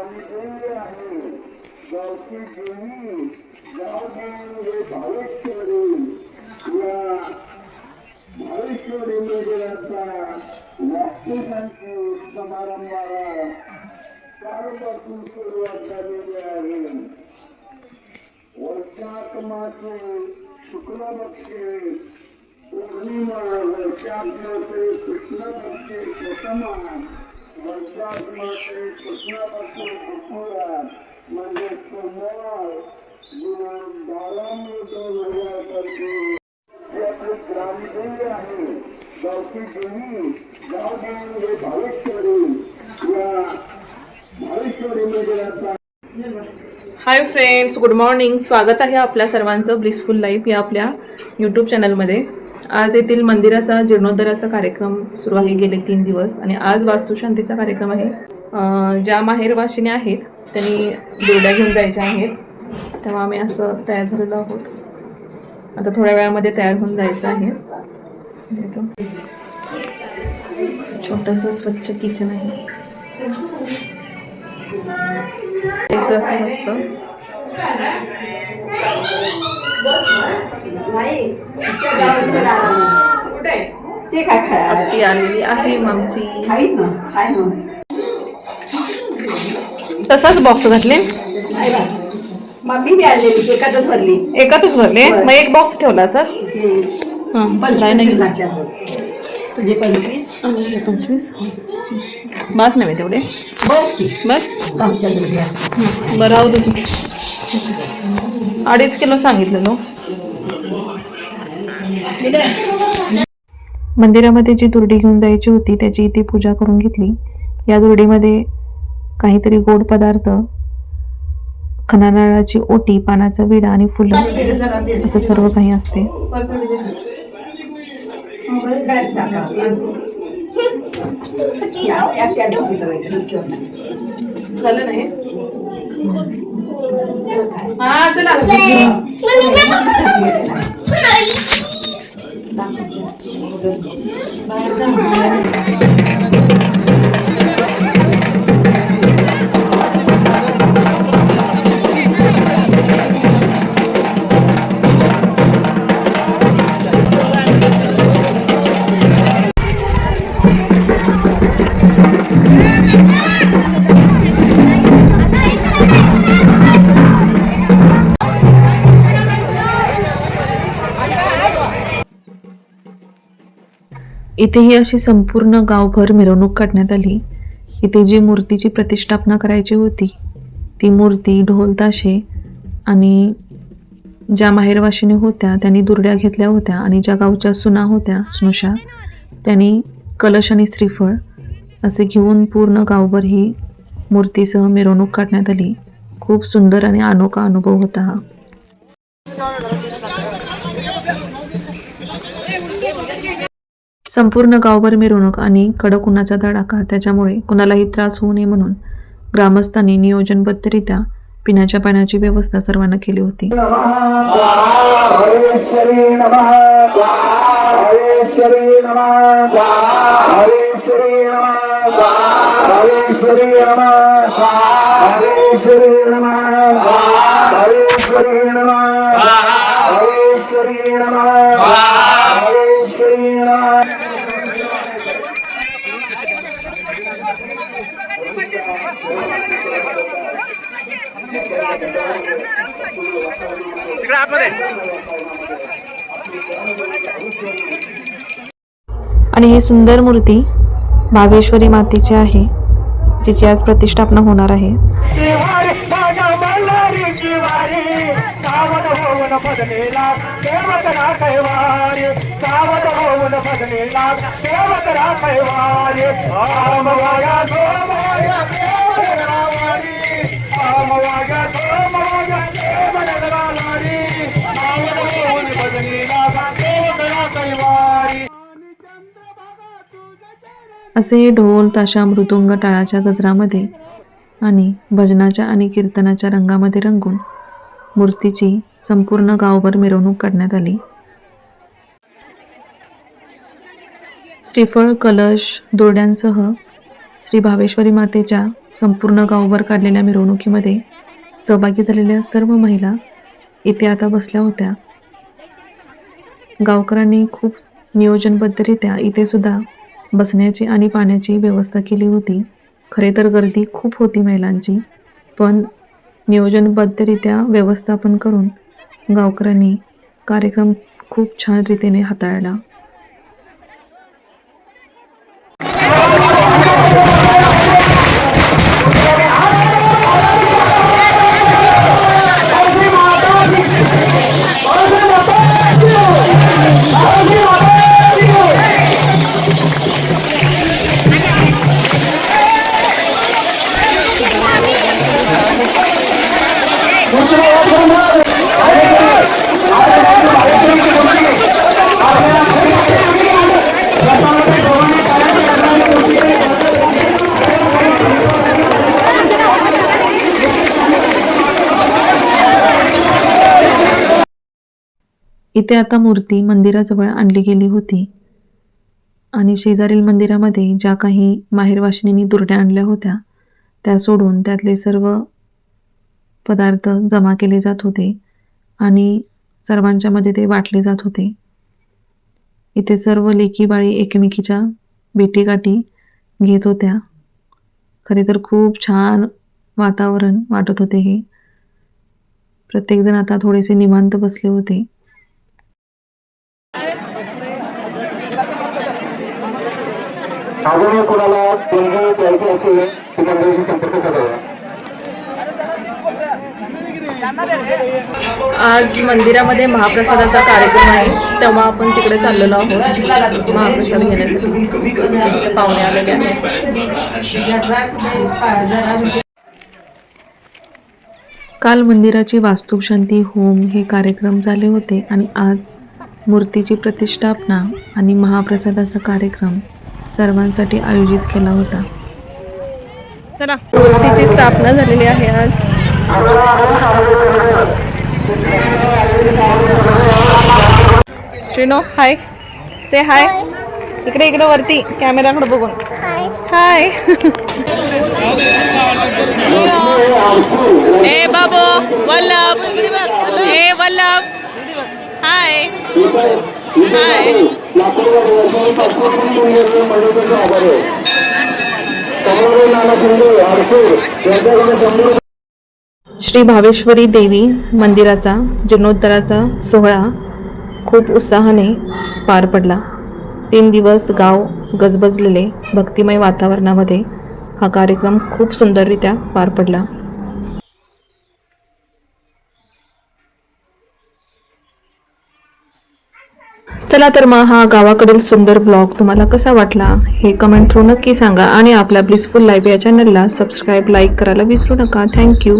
ग्रामदेवी आहे गावची देवी गाव देवी भावेश्वरी या भावेश्वरी मंदिराचा वास्तुशांती समारंभाला कालपासून सुरुवात झालेली आहे. वर्षात मासे शुक्ल पक्षी पौर्णिमा वर्षात मासे कृष्ण पक्षी प्रथमा वर्षात मासे कृष्ण पक्षी कुकुरा म्हणजे सोमवार 12/2000 आपली ग्रामदेवी आहे गावची देवी गाव देवी हे भावेश्वरी या भावेश्वरी मंदिराचा. Hi friends, good morning. स्वागत आहे आपल्या सर्वांचं ब्लिसफुल लाईफ या आपल्या यूट्यूब चॅनलमध्ये. आज येथील मंदिराचा जीर्णोद्धाराचा कार्यक्रम सुरू आहे गेले 3 दिवस आणि आज वास्तुशांतीचा कार्यक्रम आहे. ज्या माहेरवाशिनी आहेत त्यांनी दुर्ड्या घेऊन जायच्या आहेत, तेव्हा आम्ही असं तयार झालेलो आहोत. आता थोड्या वेळामध्ये तयार होऊन जायचं आहे. छोटंसं स्वच्छ किचन आहे. असं असतं. ती आलेली आहे आमची. तसाच बॉक्स घातले. मम्मी बी आलेली एकातच भरले. मग एक बॉक्स ठेवला असाच. नाही तुझे 25 आणि हे 25 बस नव्हे तेवढे. बस बरं राहू दे. 2.5 किलो सांगितलेलं. मंदिरामध्ये जी दुर्डी घेऊन जायची होती त्याची इथे पूजा करून घेतली. या दुर्डीमध्ये काहीतरी गोड पदार्थ, खणानारळाची ओटी, पानाचा विडा आणि फुलं असं सर्व काही असते. झालं नाही. हा चला. इथेही अशी संपूर्ण गावभर मिरवणूक काढण्यात आली. इथे जी मूर्तीची प्रतिष्ठापना करायची होती ती मूर्ती ढोल ताशे आणि ज्या माहेरवाशिनी होत्या त्यांनी दुर्ड्या घेतल्या होत्या आणि ज्या गावच्या सुना होत्या स्नुषा त्यांनी कलश आणि श्रीफळ असे घेऊन पूर्ण गावभर ही मूर्तीसह मिरवणूक काढण्यात आली. खूप सुंदर आणि अनोखा अनुभव होता हा. संपूर्ण गावभर मिरवणूक आणि कडक उन्हाचा तडाखा, त्याच्यामुळे कुणालाही त्रास होऊ नये म्हणून ग्रामस्थांनी नियोजनबद्धरित्या पिण्याच्या पाण्याची व्यवस्था सर्वांना केली होती. आणि ही सुंदर मूर्ती भावेश्वरी मातेची आहे, जिची आज प्रतिष्ठापना होणार आहे. असे ढोल ताशा मृदुंग टाळाच्या गजरामध्ये आणि भजनाच्या आणि कीर्तनाच्या रंगामध्ये रंगून मूर्तीची संपूर्ण गावभर मिरवणूक काढण्यात आली. श्रीफळ, कलश, दोरड्यांसह श्री भावेश्वरी मातेच्या संपूर्ण गावभर काढलेल्या मिरवणुकीमध्ये सहभागी झालेल्या सर्व महिला इथे आता बसल्या होत्या. गावकऱ्यांनी खूप नियोजनबद्धरित्या इथे सुद्धा बसण्याची आणि पाण्याची व्यवस्था केली होती. खरे तर गर्दी खूप होती महिलांची, पण नियोजनबद्धरित्या व्यवस्थापन करून गावकऱ्यांनी कार्यक्रम खूप छान रीतीने हाताळला. इथे आता मूर्ती मंदिराजवळ आणली गेली होती आणि शेजारील मंदिरामध्ये ज्या काही माहेरवाशिनींनी दुर्ड्या आणल्या होत्या त्या सोडून त्यातले सर्व पदार्थ जमा केले जात होते आणि सर्वांच्या मध्ये ते वाटले जात होते. इथे सर्व लेकी बाळी एकमेकीच्या भेटीगाठी घेत होत्या. खरे तर खूप छान वातावरण वाटत होते. हे प्रत्येकजण आता थोडेसे निवांत बसले होते. अजूनही कोणाला देणगी द्यायची असेल तर मंडळीशी संपर्क साधावा. आज मंदिरामध्ये महाप्रसादाचा कार्यक्रम आहे, तेव्हा आपण तिकडे चाललेलो आहोत महाप्रसाद घेण्यासाठी. पाहुणे आलेले आहेत. काल मंदिराची वास्तुशांती होम हे कार्यक्रम झाले होते आणि आज मूर्तीची प्रतिष्ठापना आणि महाप्रसादाचा कार्यक्रम सर्वांसाठी आयोजित केला होता. चला, मूर्तीची स्थापना झालेली आहे आज. श्रीनो हाय, से हाय. इकडे इकडे वरती कॅमेराकडे बघून हाय. ए बाबू वल्लभ, ए वल्लभ हाय हाय. श्री भावेश्वरी देवी मंदिराचा जीर्णोद्धाराचा सोहळा खूप उत्साहाने पार पडला. 3 दिवस गाव गजबजलेले भक्तिमय वातावरणामध्ये हा कार्यक्रम खूप सुंदररित्या पार पडला. चला तर मग हा गावाकडील सुंदर ब्लॉग तुम्हाला कसा वाटला हे कमेंट थ्रू नक्की सांगा आणि आपल्या ब्लिसफुल लाईफ या चॅनलला सबस्क्राईब, लाईक करायला विसरू नका. थँक्यू.